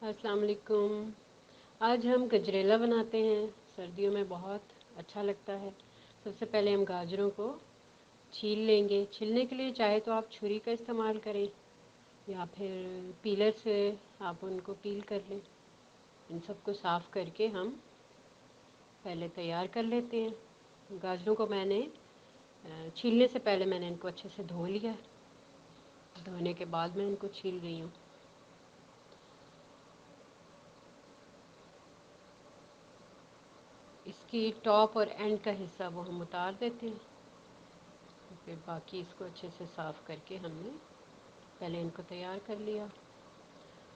अस्सलाम वालेकुम। आज हम गजरेला बनाते हैं। सर्दियों में बहुत अच्छा लगता है। सबसे पहले हम गाजरों को छील लेंगे। छीलने के लिए चाहे तो आप छुरी का इस्तेमाल करें या फिर पीलर से आप उनको पील कर लें। इन सबको साफ़ करके हम पहले तैयार कर लेते हैं। गाजरों को मैंने छीलने से पहले मैंने इनको अच्छे से धो लिया। धोने के बाद मैं इनको छील रही हूँ। इसकी टॉप और एंड का हिस्सा वो हम उतार देते हैं। फिर बाकी इसको अच्छे से साफ़ करके हमने पहले इनको तैयार कर लिया।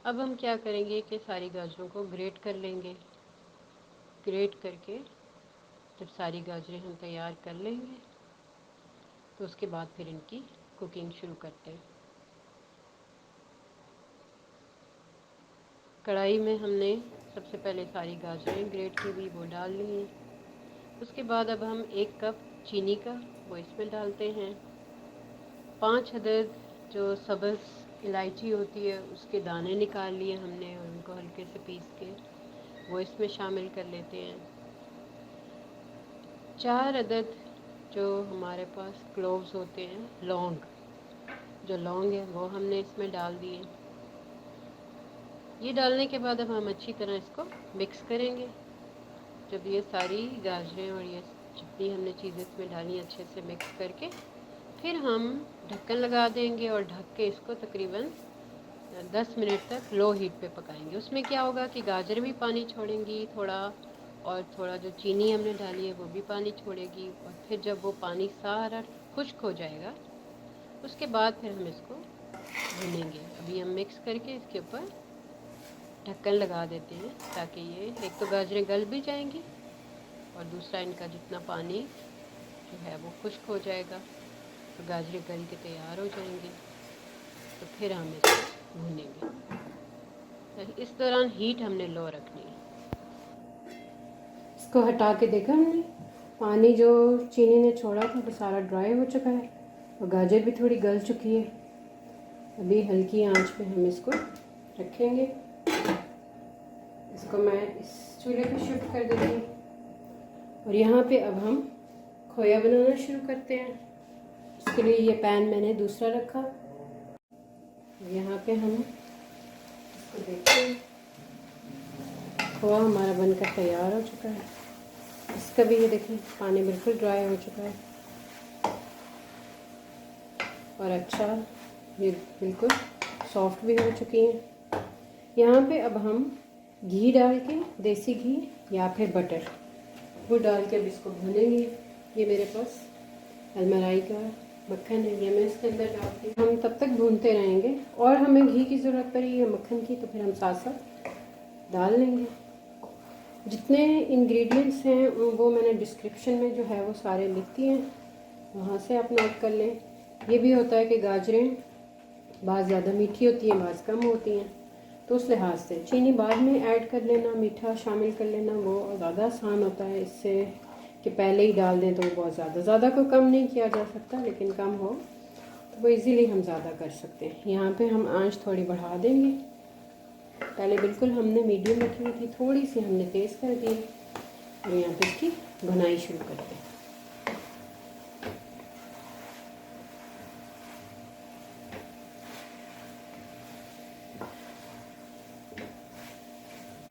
अब हम क्या करेंगे कि सारी गाजरों को ग्रेट कर लेंगे। ग्रेट करके जब सारी गाजरें हम तैयार कर लेंगे तो उसके बाद फिर इनकी कुकिंग शुरू करते हैं। कढ़ाई में हमने सबसे पहले सारी गाजरें ग्रेट की हुई वो डाल ली हैं। उसके बाद अब हम 1 कप चीनी का वो इसमें डालते हैं। 5 अदद जो सब्ज़ इलायची होती है उसके दाने निकाल लिए हमने और उनको हल्के से पीस के वो इसमें शामिल कर लेते हैं। 4 अदद जो हमारे पास क्लोव्स होते हैं, लौंग, जो लौंग है वो हमने इसमें डाल दिए। ये डालने के बाद अब हम अच्छी तरह इसको मिक्स करेंगे। जब ये सारी गाजरें और ये जितनी हमने चीज़ें इसमें डाली अच्छे से मिक्स करके फिर हम ढक्कन लगा देंगे और ढक के इसको तकरीबन 10 मिनट तक लो हीट पे पकाएंगे। उसमें क्या होगा कि गाजर भी पानी छोड़ेंगी थोड़ा, और थोड़ा जो चीनी हमने डाली है वो भी पानी छोड़ेगी। और फिर जब वो पानी सारा खुश्क हो जाएगा उसके बाद फिर हम इसको भूनेंगे। अभी हम मिक्स करके इसके ऊपर ढक्कन लगा देते हैं ताकि ये एक तो गाजरें गल भी जाएंगी और दूसरा इनका जितना पानी जो है वो खुश्क हो जाएगा तो गाजरें गल के तैयार हो जाएंगी। तो फिर हम इसको भूनेंगे। तो इस दौरान हीट हमने लो रखनी है। इसको हटा के देखा हमने, पानी जो चीनी ने छोड़ा था वो सारा ड्राई हो चुका है और गाजर भी थोड़ी गल चुकी है। अभी हल्की आंच पे हम इसको रखेंगे। इसको मैं इस चूल्हे पे शिफ्ट कर देती हूँ और यहाँ पे अब हम खोया बनाना शुरू करते हैं। इसके लिए ये पैन मैंने दूसरा रखा। यहाँ पे हम इसको देखते हैं, खोया हमारा बनकर तैयार हो चुका है। इसका भी ये देखिए पानी बिल्कुल ड्राई हो चुका है और अच्छा ये बिल्कुल सॉफ्ट भी हो चुकी हैं। यहाँ पे अब हम घी डाल के, देसी घी या फिर बटर, वो डाल के अब इसको भूनेंगे। ये मेरे पास अलमराई का मक्खन है, ये मैं इसके अंदर डालती हूँ। हम तब तक भूनते रहेंगे और हमें घी की ज़रूरत पड़ी है मक्खन की तो फिर हम साथ साथ डाल लेंगे। जितने इंग्रेडिएंट्स हैं वो मैंने डिस्क्रिप्शन में जो है वो सारे लिख दिए हैं, वहाँ से आप नोट कर लें। ये भी होता है कि गाजरें बाज़ ज़्यादा मीठी होती हैं, बाज़ कम होती हैं, तो उस लिहाज से चीनी बाद में ऐड कर लेना, मीठा शामिल कर लेना वो ज़्यादा आसान होता है इससे कि पहले ही डाल दें तो वो बहुत ज़्यादा को कम नहीं किया जा सकता, लेकिन कम हो तो वो इजीली हम ज़्यादा कर सकते हैं। यहाँ पे हम आंच थोड़ी बढ़ा देंगे। पहले बिल्कुल हमने मीडियम रखी हुई थी, थोड़ी सी हमने तेज़ कर दी और यहाँ पे इसकी भुनाई शुरू करते हैं।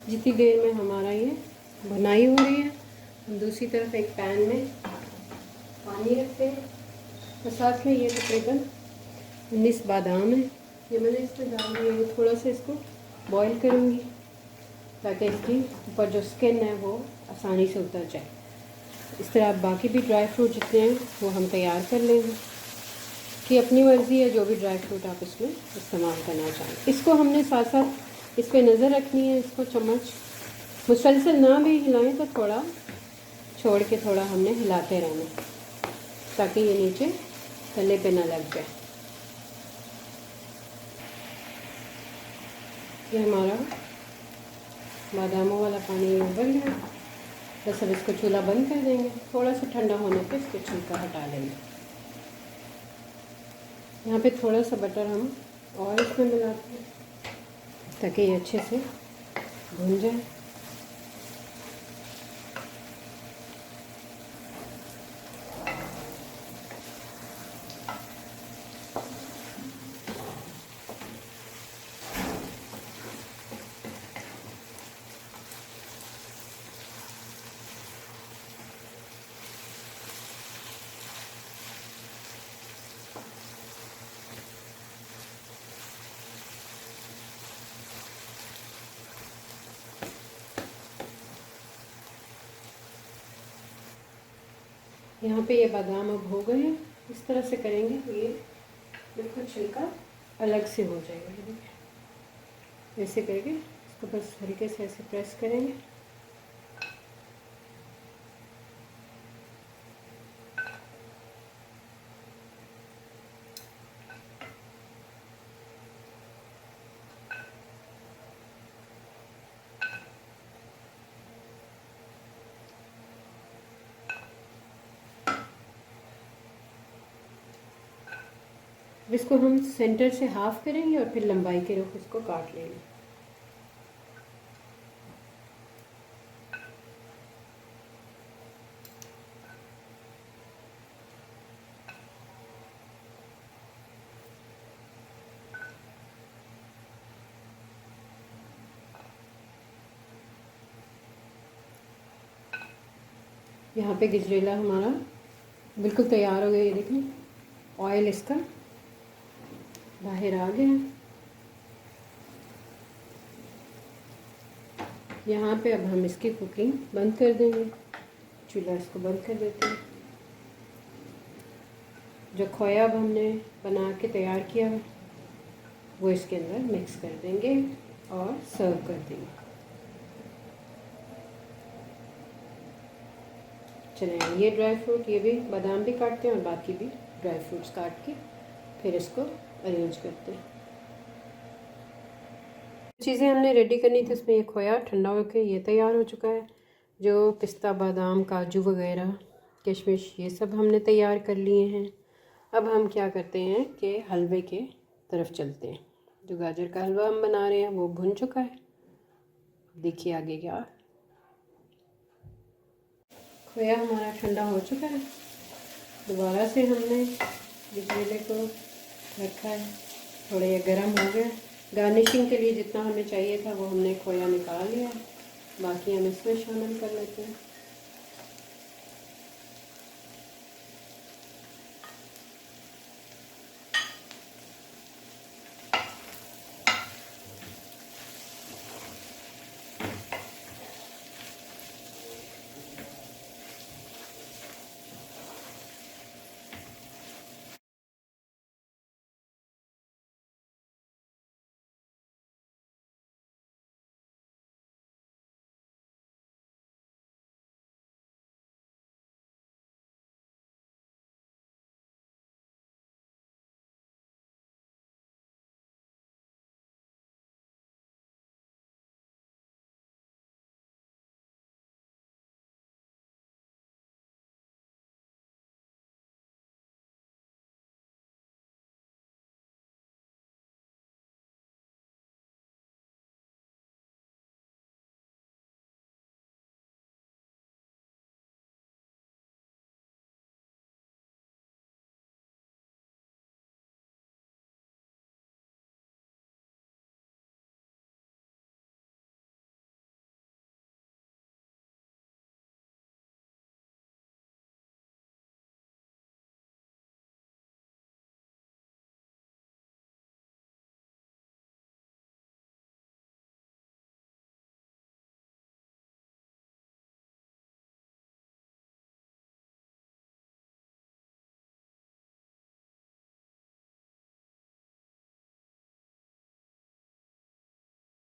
जितनी देर में हमारा ये भुनाई हो रही है हम दूसरी तरफ एक पैन में पानी रखते हैं और साथ में ये तकरीबन 19 बादाम है, ये मैंने इसमें डाल दिया। ये थोड़ा सा इसको बॉईल करूँगी ताकि इसकी ऊपर जो स्किन है वो आसानी से उतर जाए। इस तरह आप बाकी भी ड्राई फ्रूट जितने हैं वो हम तैयार कर लेंगे कि अपनी मर्ज़ी है जो भी ड्राई फ्रूट आप इसमें इस्तेमाल करना चाहें। इसको हमने साथ साथ इस पर नज़र रखनी है। इसको चम्मच मुसलसल ना भी हिलाएं तो थोड़ा छोड़ के थोड़ा हमने हिलाते रहना ताकि ये नीचे तले पे ना लग जाए। ये हमारा बादामों वाला पानी उबल गया, बस अब इसको चूल्हा बंद कर देंगे। थोड़ा सा ठंडा होने पे इसको छिलका हटा लेंगे। यहाँ पे थोड़ा सा बटर हम और इसमें मिलाते हैं ताकि ये अच्छे से भून जाए। यहाँ पे ये बादाम अब हो गए हैं। इस तरह से करेंगे तो ये बिल्कुल छिलका अलग से हो जाएगा। ये देखिए ऐसे करके इसको बस हल्के से ऐसे प्रेस करेंगे। अब इसको हम सेंटर से हाफ करेंगे और फिर लंबाई के रुख इसको काट लेंगे। यहाँ पे गजरेला हमारा बिल्कुल तैयार हो गया। ये देखें ऑयल इसका बाहर आ गया। यहाँ पे अब हम इसकी कुकिंग बंद कर देंगे। चूल्हा इसको बंद कर देते हैं। जो खोया अब हमने बना के तैयार किया है वो इसके अंदर मिक्स कर देंगे और सर्व कर देंगे। चलें, ये ड्राई फ्रूट, ये भी बादाम भी काटते हैं और बाकी भी ड्राई फ्रूट्स काट के फिर इसको अरेंज करते हैं। चीज़ें हमने रेडी करनी थी, इसमें ये खोया ठंडा होकर ये तैयार हो चुका है। जो पिस्ता, बादाम, काजू वगैरह, किशमिश, ये सब हमने तैयार कर लिए हैं। अब हम क्या करते हैं कि हलवे के तरफ चलते हैं। जो गाजर का हलवा हम बना रहे हैं वो भुन चुका है। देखिए आगे क्या, खोया हमारा ठंडा हो चुका है। दोबारा से हमने गजरेले को रखा है, थोड़ा ये गर्म हो गया। गार्निशिंग के लिए जितना हमें चाहिए था वो हमने खोया निकाल लिया है, बाकी हम इसमें शामिल कर लेते हैं।